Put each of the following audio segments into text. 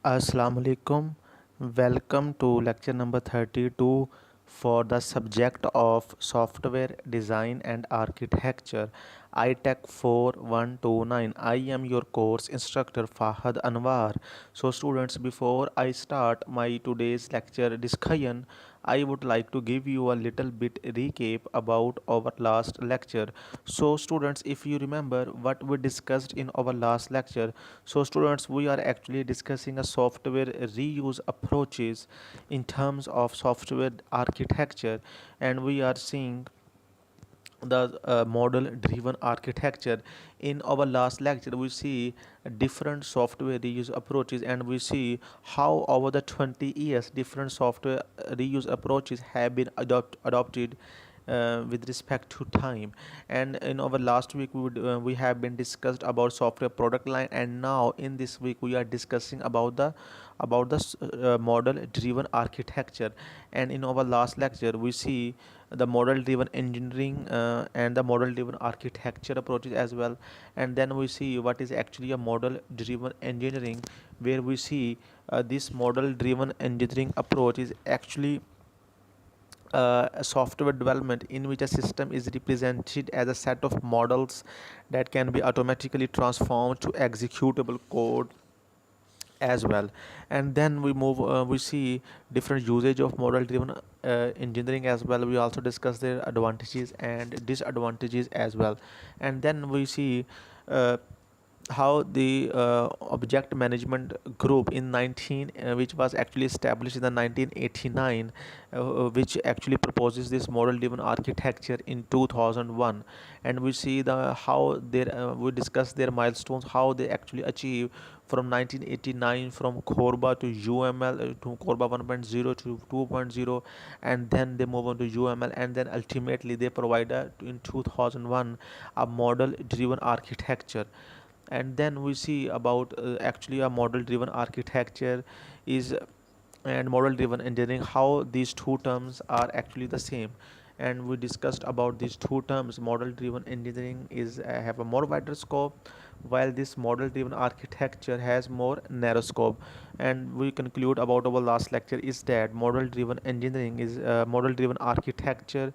Assalamu alaikum. Welcome to lecture number 32 for the subject of software design and architecture iTech 4129. I am your course instructor Fahad Anwar. So students, before I start my today's lecture discussion, I would like to give you a little bit recap about our last lecture. So students, if you remember what we discussed in our last lecture, so students, we are actually discussing a software reuse approaches in terms of software architecture, and we are seeing the model driven architecture. In our last lecture we see different software reuse approaches, and we see how over the 20 years different software reuse approaches have been adopted with respect to time. And in our last week we have been discussed about software product line, and now in this week we are discussing about the model driven architecture. And in our last lecture we see the model driven engineering and the model driven architecture approaches as well. And then we see what is actually a model driven engineering, where we see this model driven engineering approach is actually a software development in which a system is represented as a set of models that can be automatically transformed to executable code as well. And then we see different usage of model driven engineering as well. We also discuss their advantages and disadvantages as well. And then we see uh, how the object management group in 19 which was actually established in the 1989, which actually proposes this model driven architecture in 2001. And we see the how their we discuss their milestones, how they actually achieve from 1989 from Corba to UML, to Corba 1.0 to 2.0, and then they move on to UML, and then ultimately they provide in 2001 a model driven architecture. And then we see about actually a model driven architecture is and model driven engineering, how these two terms are actually the same. And we discussed about these two terms. Model driven engineering is have a more wider scope, while this model driven architecture has more narrow scope. And we conclude about our last lecture is that model driven engineering is model driven architecture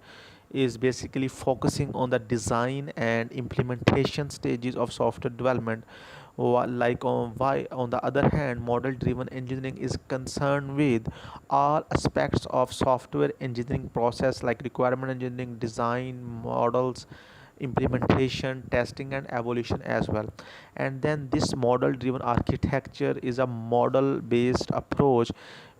is basically focusing on the design and implementation stages of software development. Like on why on the other hand model driven engineering is concerned with all aspects of software engineering process, like requirement engineering, design, models, implementation, testing, and evolution as well. And then this model driven architecture is a model based approach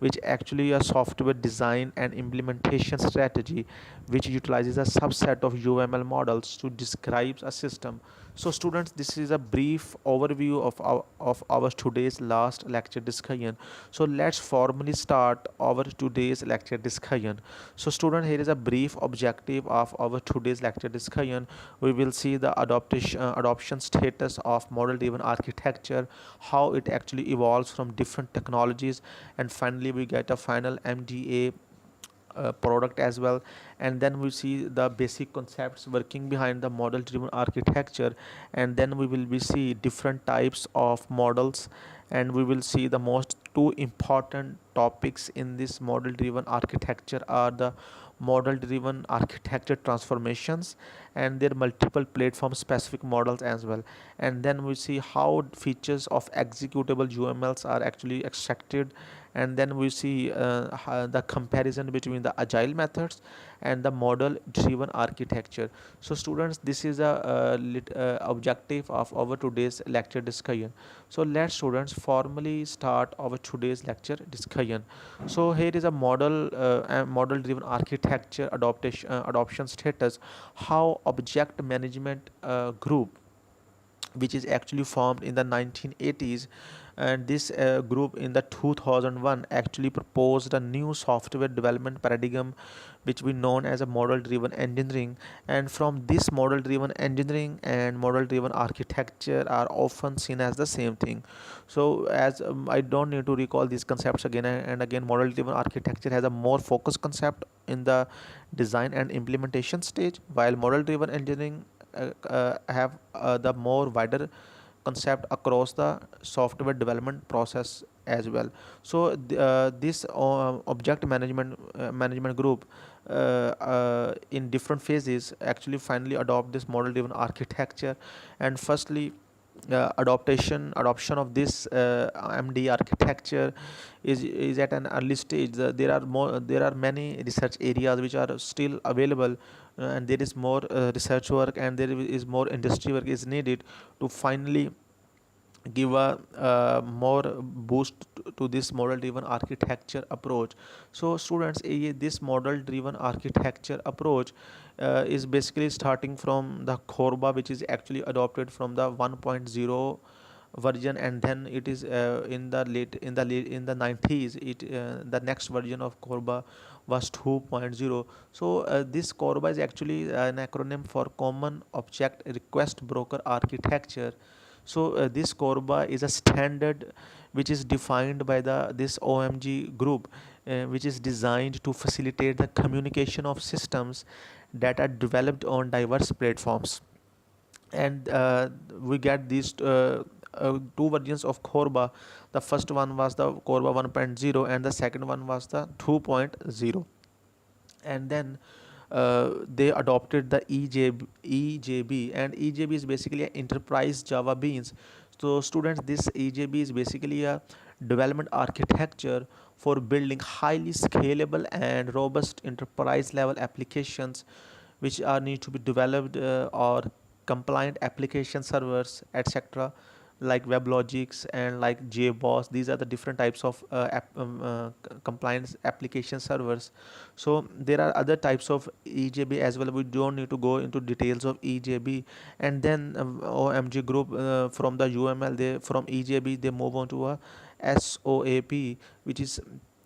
which actually a software design and implementation strategy which utilizes a subset of UML models to describe a system. So students, this is a brief overview of our today's last lecture discussion. So let's formally start our today's lecture discussion. So student, here is a brief objective of our today's lecture discussion. We will see the adoption status of model driven architecture, how it actually evolves from different technologies, and finally we get a final MDA product as well. And then we see the basic concepts working behind the model driven architecture, and then we will be see different types of models, and we will see the most two important topics in this model driven architecture are the model driven architecture transformations and their multiple platform specific models as well. And then we see how features of executable UMLs are actually extracted. And then we see the comparison between the agile methods and the model driven architecture. So students, this is a objective of our today's lecture discussion. So let's students formally start our today's lecture discussion. So here is a model driven architecture adoption status, how object management group which is actually formed in the 1980s, and this group in the 2001 actually proposed a new software development paradigm which we known as a model driven engineering. And from this model driven engineering and model driven architecture are often seen as the same thing. So as I don't need to recall these concepts again and again. Model driven architecture has a more focused concept in the design and implementation stage, while model driven engineering have the more wider concept across the software development process as well. So this object management group in different phases actually finally adopt this model driven architecture. And firstly, adoption of this MD architecture is at an early stage. There are many research areas which are still available, and there is more research work and there is more industry work is needed to finally give a more boost to this model driven architecture approach. So students, this model driven architecture approach is basically starting from the Corba, which is actually adopted from the 1.0 version, and then it is in the 90s it the next version of Corba was 2.0. So this Corba is actually an acronym for Common Object Request Broker Architecture. So this Corba is a standard which is defined by the this OMG group, which is designed to facilitate the communication of systems that are developed on diverse platforms. And we get these two versions of Corba. The first one was the Corba 1.0 and the second one was the 2.0. And then they adopted the EJB, and EJB is basically an enterprise Java beans. So students, this EJB is basically a development architecture for building highly scalable and robust enterprise level applications which are need to be developed or compliant application servers, etc., like WebLogics and like JBoss. These are the different types of compliance application servers. So there are other types of EJB as well. We don't need to go into details of EJB. And then OMG group from the UML, they from EJB they move on to a SOAP, which is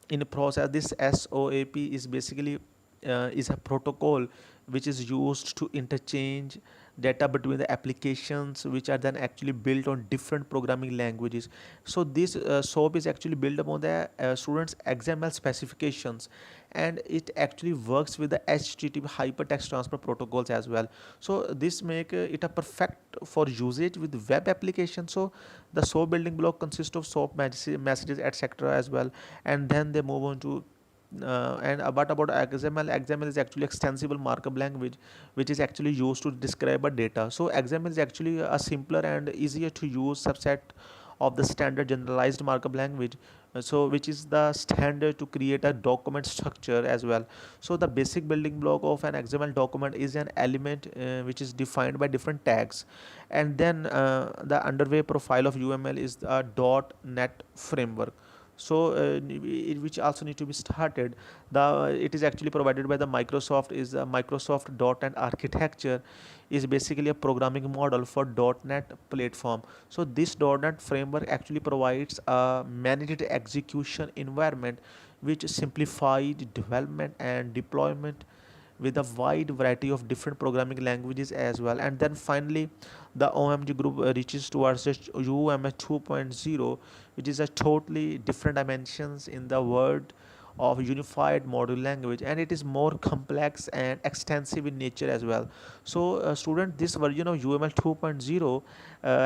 in a process. This SOAP is basically is a protocol which is used to interchange data between the applications which are then actually built on different programming languages. So this SOAP is actually built upon the students XML specifications, and it actually works with the HTTP hypertext transfer protocols as well. So this make it a perfect for usage with web applications. So the SOAP building block consists of SOAP messages, etc., as well. And then they move on to and but about XML is actually extensible markup language which is actually used to describe a data. So XML is actually a simpler and easier to use subset of the standard generalized markup language, so which is the standard to create a document structure as well. So the basic building block of an XML document is an element which is defined by different tags. And then the underway profile of UML is a .NET framework. So which also need to be started. The it is actually provided by the Microsoft. Is Microsoft .NET architecture is basically a programming model for .NET platform. So this .NET framework actually provides a managed execution environment which simplified development and deployment with a wide variety of different programming languages as well. And then finally the OMG group reaches towards the UML 2.0, which is a totally different dimensions in the world of unified module language, and it is more complex and extensive in nature as well. So student, this version of UML 2.0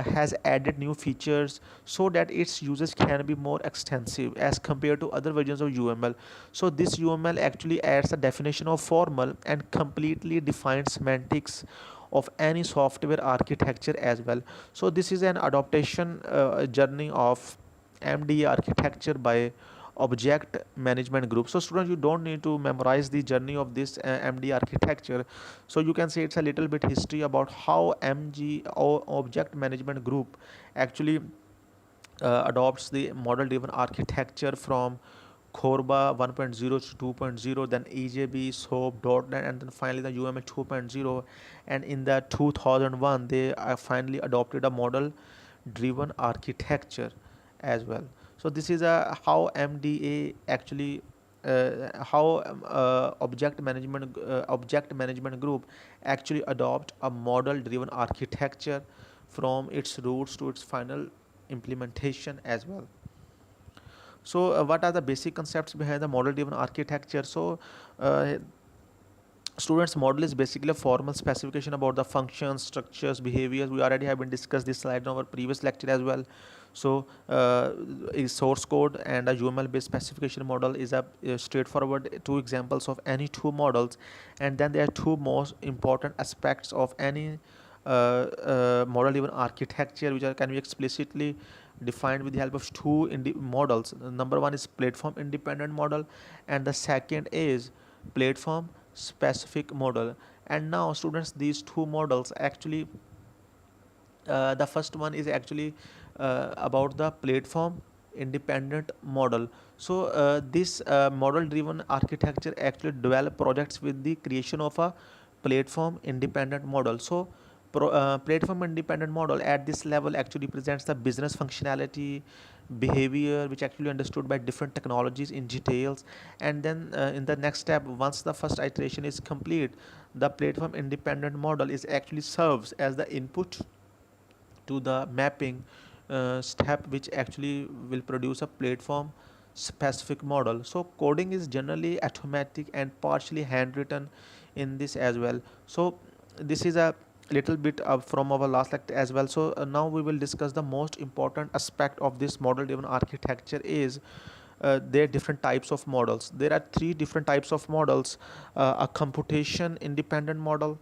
has added new features so that its usage can be more extensive as compared to other versions of UML. So this UML actually adds a definition of formal and completely defined semantics of any software architecture as well. So this is an adaptation journey of MDA architecture by object management group. So students, you don't need to memorize the journey of this MD architecture. So you can say it's a little bit history about how object management group actually adopts the model driven architecture from Corba 1.0 to 2.0, then EJB, SOAP, .NET, and then finally the UML 2.0. And in the 2001, they finally adopted a model driven architecture as well. So this is a how MDA actually how object management group actually adopt a model driven architecture from its roots to its final implementation as well. So what are the basic concepts behind the model driven architecture? So uh, students, model is basically a formal specification about the functions, structures, behaviors. We already have been discussed this slide in our previous lecture as well. So is source code and a UML based specification model is a straightforward two examples of any two models. And then there are two most important aspects of any model driven architecture, which can be explicitly defined with the help of two models. Number one is platform independent model, and the second is platform specific model. And now students, these two models actually, the first one is actually about the platform independent model. So this model driven architecture actually develop projects with the creation of a platform independent model. So platform independent model at this level actually presents the business functionality, behavior which actually understood by different technologies in details. And then in the next step, once the first iteration is complete, the platform independent model is actually serves as the input to the mapping step, which actually will produce a platform specific model. So coding is generally automatic and partially handwritten in this as well. So this is a little bit from our last lecture as well. So now we will discuss the most important aspect of this model driven architecture is there are different types of models. There are three different types of models: a computation independent model,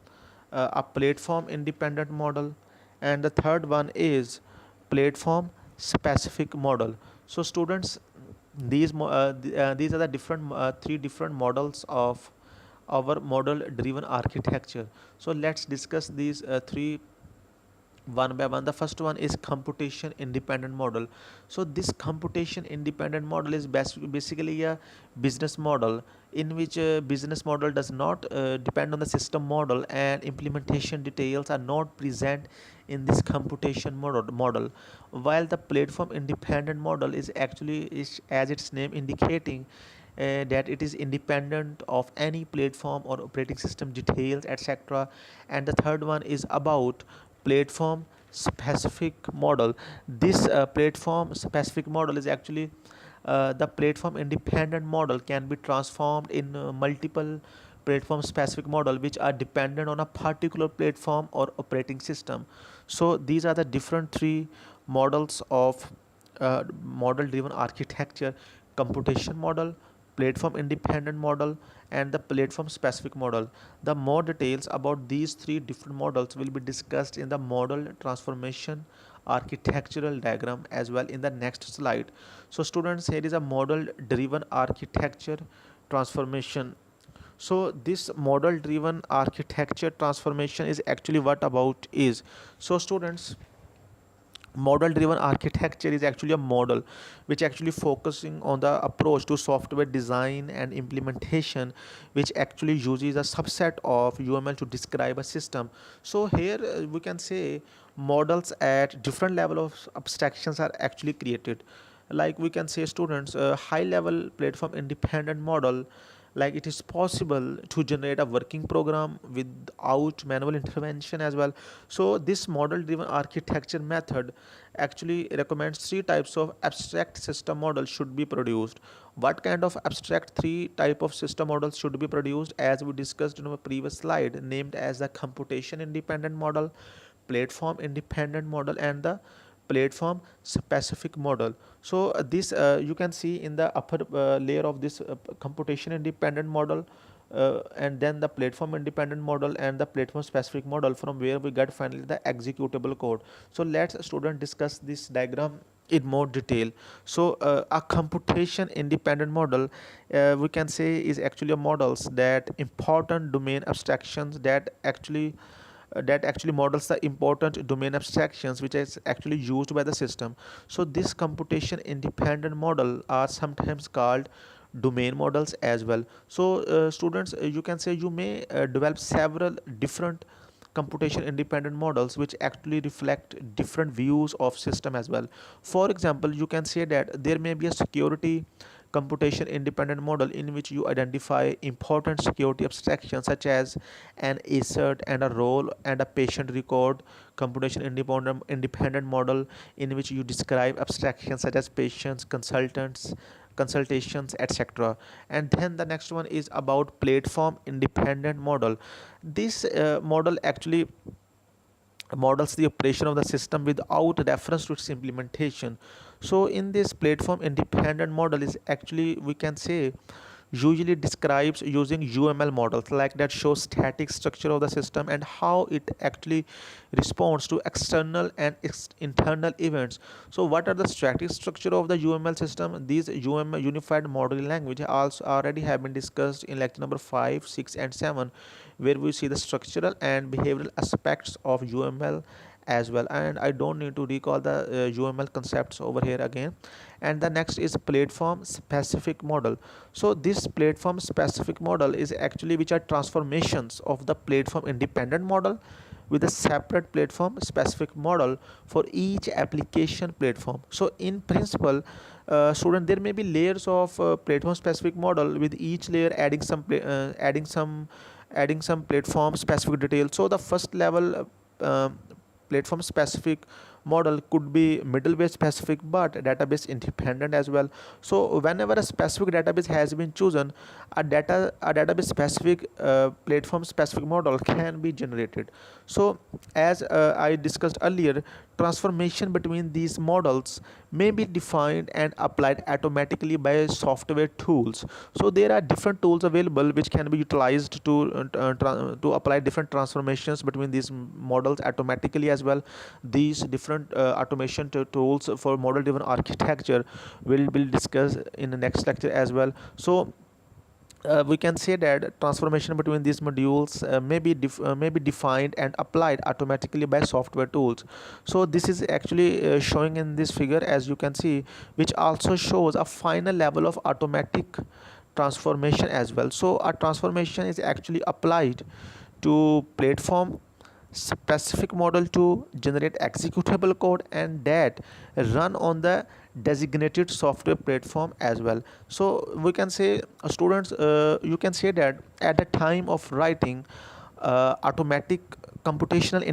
a platform independent model, and the third one is platform specific model. So students, these are the different three different models of our model driven architecture. So let's discuss these three one by one. The first one is computation independent model. So this computation independent model is basically a business model in which business model does not depend on the system model, and implementation details are not present in this computation model. While the platform independent model is actually, is as its name indicating, that it is independent of any platform or operating system details, etc. And the third one is about platform specific model. This platform specific model is actually the platform independent model can be transformed in multiple platform specific model which are dependent on a particular platform or operating system. So these are the different three models of model driven architecture: computation model, platform independent model, and the platform specific model. The more details about these three different models will be discussed in the model transformation architectural diagram as well in the next slide. So students, here is a model driven architecture transformation. So this model driven architecture transformation is actually what about is. So students, model driven architecture is actually a model which actually focusing on the approach to software design and implementation, which actually uses a subset of UML to describe a system. So here we can say models at different level of abstractions are actually created. Like we can say students, a high level platform independent model, like it is possible to generate a working program without manual intervention as well. So this model driven architecture method actually recommends three types of abstract system models should be produced. What kind of abstract three type of system models should be produced, as we discussed in our previous slide, named as the computation independent model, platform independent model, and the platform specific model. So this you can see in the upper layer of this computation independent model, and then the platform independent model and the platform specific model, from where we get finally the executable code. So let's student discuss this diagram in more detail. So a computation independent model, we can say, is actually a models that important domain abstractions that actually models the important domain abstractions which is actually used by the system. So this computation independent model are sometimes called domain models as well. So students, you can say you may develop several different computation independent models which actually reflect different views of system as well. For example, you can say that there may be a security computation independent model in which you identify important security abstractions such as an assert and a role and a patient record. Computation independent model in which you describe abstractions such as patients, consultants, consultations, etc. And then the next one is about platform independent model. This model actually models the operation of the system without reference to its implementation. So in this platform independent model is actually, we can say, usually describes using UML models like that show static structure of the system and how it actually responds to external and internal events. So what are the static structure of the UML system? These UML unified modeling language also already have been discussed in lecture number 5, 6 and 7, where we see the structural and behavioral aspects of UML as well, and I don't need to recall the UML concepts over here again. And the next is platform specific model. So this platform specific model is actually which are transformations of the platform independent model with a separate platform specific model for each application platform. So in principle, student, there may be layers of platform specific model, with each layer adding some platform specific details. So the first level platform specific model could be middleware specific but database independent as well. So whenever a specific database has been chosen, a database specific platform specific model can be generated. So as I discussed earlier, transformation between these models may be defined and applied automatically by software tools. So there are different tools available which can be utilized to apply different transformations between these models automatically as well. These different automation tools for model driven architecture will discuss in the next lecture as well. So we can say that transformation between these modules may be defined and applied automatically by software tools. So this is actually showing in this figure, as you can see, which also shows a final level of automatic transformation as well. So a transformation is actually applied to platform specific model to generate executable code and that run on the designated software platform as well. So we can say, students, you can say that at the time of writing automatic computational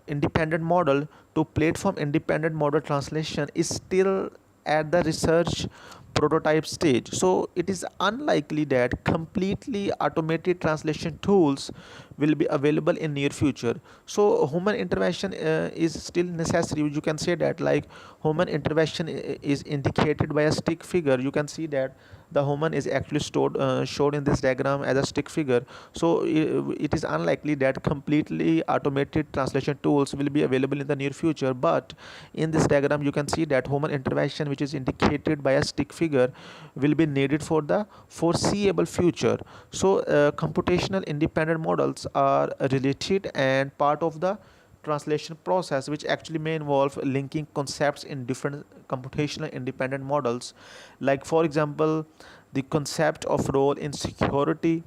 independent model to platform independent model translation is still at the research prototype stage. So it is unlikely that completely automated translation tools will be available in near future. So human intervention is still necessary. You can say that, like, human intervention is indicated by a stick figure. You can see that the human is actually showed in this diagram as a stick figure. So it is unlikely that completely automated translation tools will be available in the near future, but in this diagram you can see that human intervention, which is indicated by a stick figure, will be needed for the foreseeable future. So computational independent models are related and part of the translation process, which actually may involve linking concepts in different computational independent models. Like, for example, the concept of role in security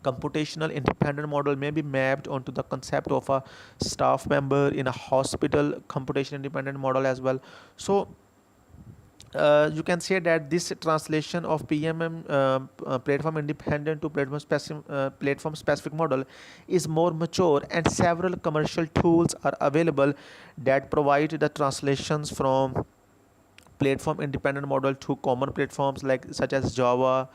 computational independent model may be mapped onto the concept of a staff member in a hospital computational independent model as well. So you can say that this translation of PMM platform independent to platform specific model is more mature, and several commercial tools are available that provide the translations from platform independent model to common platforms like such as Java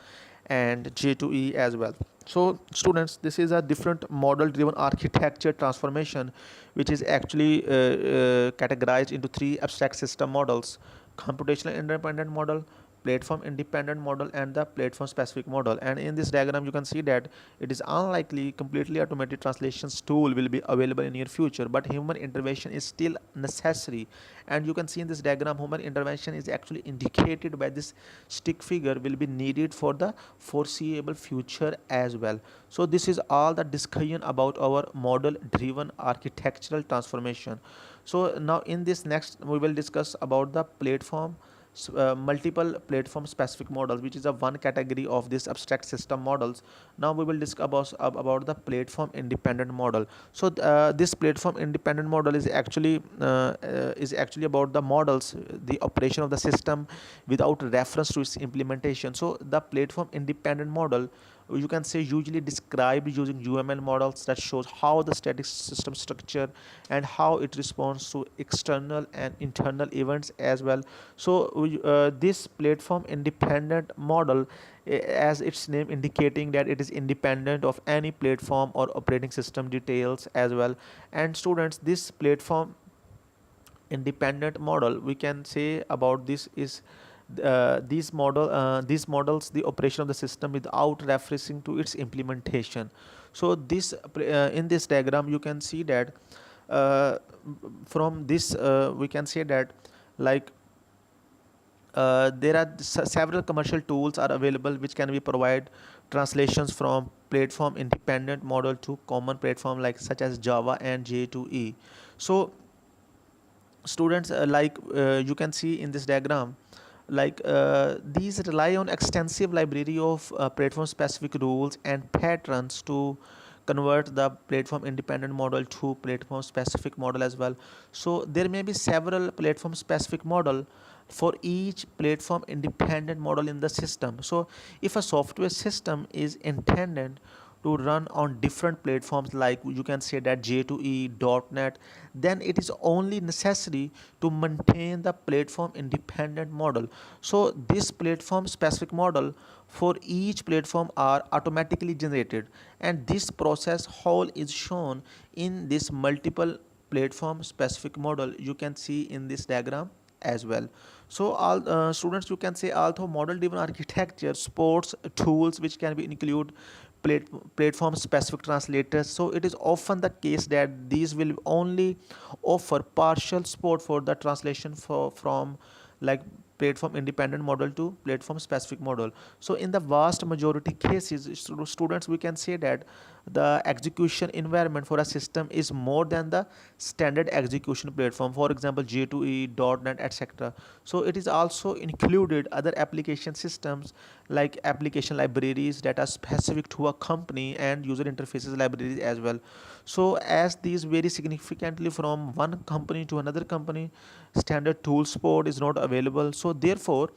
and J2E as well. So students, this is a different model driven architecture transformation which is actually categorized into three abstract system models: computational independent model, platform independent model, and the platform specific model. And in this diagram you can see that it is unlikely completely automated translations tool will be available in near future, but human intervention is still necessary. And you can see in this diagram human intervention is actually indicated by this stick figure will be needed for the foreseeable future as well. So this is all the discussion about our model driven architectural transformation. So now in this next we will discuss about the multiple platform specific models, which is a one category of this abstract system models. Now we will discuss about the platform independent model. So this platform independent model is actually about the models, the operation of the system without reference to its implementation. So the platform independent model you can say usually described using UML models that shows how the static system structure and how it responds to external and internal events as well. So this platform independent model, as its name indicating that it is independent of any platform or operating system details as well. And students, this platform independent model, we can say about this is these models the operation of the system without referencing to its implementation. So this in this diagram you can see that uh, from this we can say that like there are several commercial tools are available which can be provide translations from platform independent model to common platform like such as Java and J2E. So students, you can see in this diagram, these rely on extensive library of platform specific rules and patterns to convert the platform independent model to platform specific model as well. So there may be several platform specific model for each platform independent model in the system. So if a software system is intended to run on different platforms like you can say that J2E, .NET, then it is only necessary to maintain the platform independent model. So this platform specific model for each platform are automatically generated, and this process whole is shown in this multiple platform specific model you can see in this diagram as well. So all students, you can say although model driven architecture supports tools which can be include platform specific translators, so it is often the case that these will only offer partial support for the translation from like platform independent model to platform specific model. So in the vast majority cases, students, we can say that the execution environment for a system is more than the standard execution platform, for example J2E, .NET, etc. So it is also included other application systems like application libraries that are specific to a company and user interfaces libraries as well. So as these vary significantly from one company to another company, standard tool support is not available. So therefore,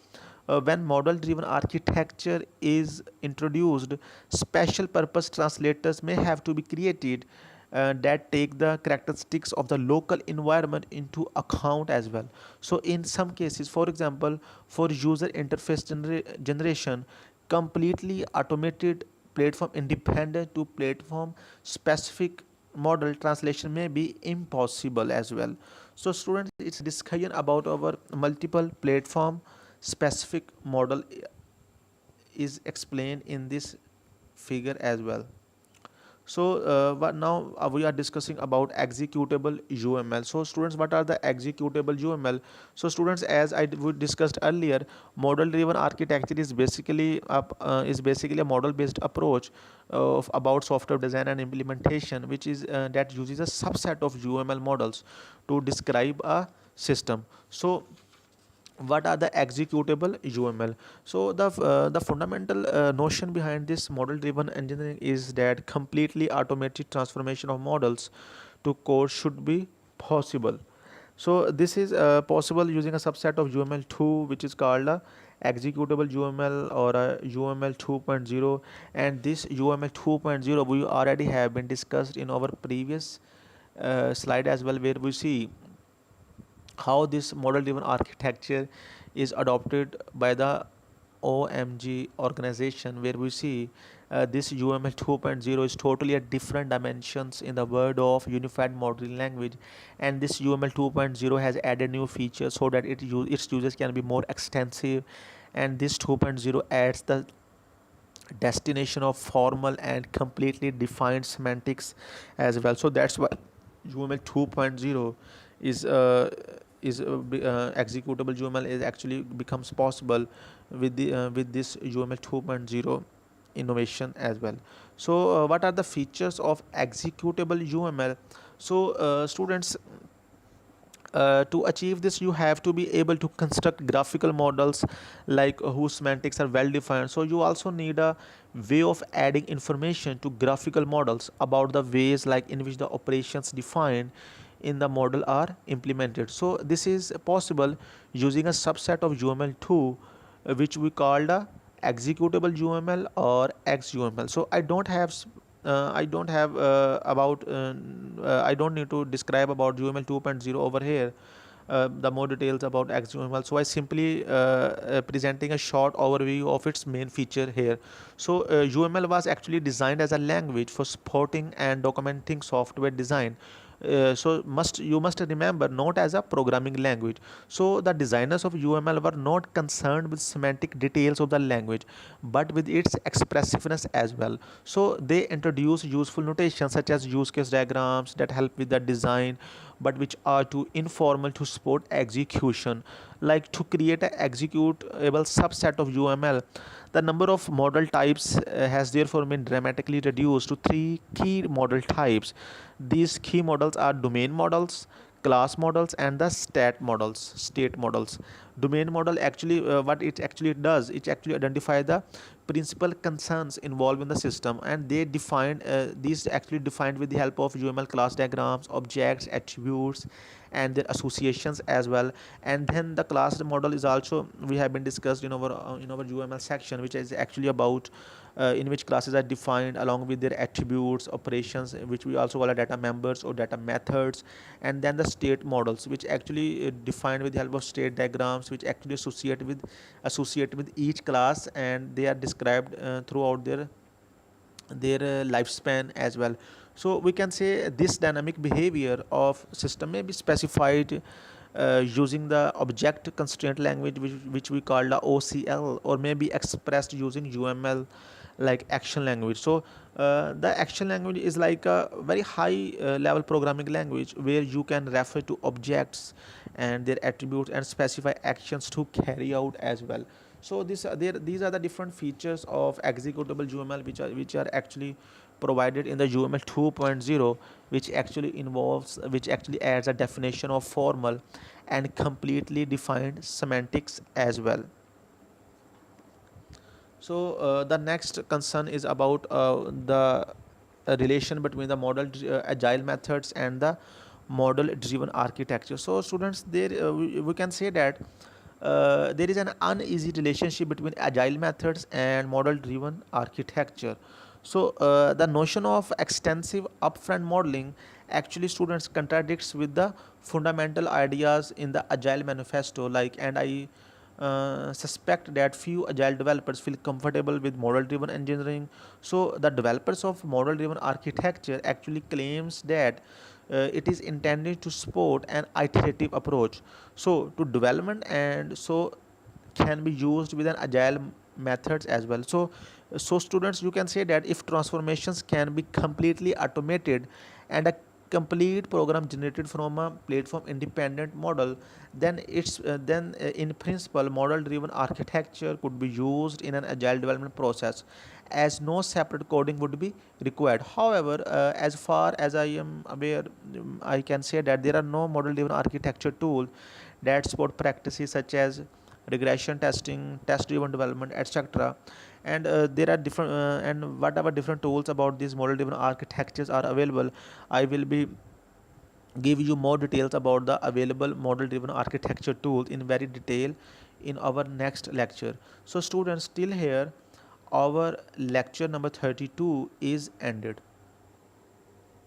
when model driven architecture is introduced, special purpose translators may have to be created that take the characteristics of the local environment into account as well. So in some cases, for example, for user interface generation, completely automated platform independent to platform specific model translation may be impossible as well. So students, it's discussion about our multiple platform specific model is explained in this figure as well. So what now we are discussing about executable UML. So students, what are the executable UML? So students, as we discussed earlier, model driven architecture is basically a model based approach of about software design and implementation, which is that uses a subset of UML models to describe a system. So what are the executable UML? So the fundamental notion behind this model driven engineering is that completely automated transformation of models to code should be possible. So this is possible using a subset of UML2, which is called a executable UML or a UML 2.0. And this UML 2.0 we already have been discussed in our previous slide as well, where we see how this model driven architecture is adopted by the OMG organization, where we see this UML 2.0 is totally at different dimensions in the world of unified modeling language, and this UML 2.0 has added new features so that its users can be more extensive, and this 2.0 adds the destination of formal and completely defined semantics as well. So that's why UML 2.0 is executable UML is actually becomes possible with this UML 2.0 innovation as well. So what are the features of executable UML? So students, to achieve this, you have to be able to construct graphical models like whose semantics are well defined. So you also need a way of adding information to graphical models about the ways like in which the operations defined in the model are implemented. So this is possible using a subset of UML2, which we called a executable UML or XUML. So I don't have about I don't need to describe about UML 2.0 over here, the more details about XUML. So I simply presenting a short overview of its main feature here. So UML was actually designed as a language for supporting and documenting software design. So you must remember, not as a programming language. So the designers of UML were not concerned with semantic details of the language, but with its expressiveness as well. So they introduce useful notations such as use case diagrams that help with the design, but which are too informal to support execution. Like to create an executable subset of UML, the number of model types has therefore been dramatically reduced to three key model types. These key models are domain models, class models, and the state models. Domain model actually what it actually does, it actually identify the principal concerns involved in the system, and they define these actually defined with the help of UML class diagrams, objects, attributes, and their associations as well. And then the class model is also, we have been discussed in our UML section, which is actually about in which classes are defined along with their attributes, operations, which we also call a data members or data methods. And then the state models, which actually defined with the help of state diagrams, which actually associate with each class, and they are described throughout their lifespan as well. So we can say this dynamic behavior of system may be specified using the object constraint language, which we call the OCL, or may be expressed using UML like action language. So the action language is like a very high level programming language where you can refer to objects and their attributes and specify actions to carry out as well. So these are the different features of executable UML, which are actually provided in the UML 2.0, which actually adds a definition of formal and completely defined semantics as well. So the next concern is about the relation between the model agile methods and the model driven architecture. So students, we can say that there is an uneasy relationship between agile methods and model driven architecture. So the notion of extensive upfront modeling actually, students, contradicts with the fundamental ideas in the agile manifesto. Like, and I suspect that few agile developers feel comfortable with model driven engineering. So the developers of model driven architecture actually claims that it is intended to support an iterative approach so to development, and so can be used with an agile methods as well. So students, you can say that if transformations can be completely automated and a complete program generated from a platform independent model, then in principle model driven architecture could be used in an agile development process, as no separate coding would be required. However, as far as I am aware, I can say that there are no model driven architecture tool that support practices such as regression testing, test driven development, etc. And there are different and whatever different tools about these model driven architectures are available, I will be give you more details about the available model driven architecture tools in very detail in our next lecture. So students, till here our lecture number 32 is ended.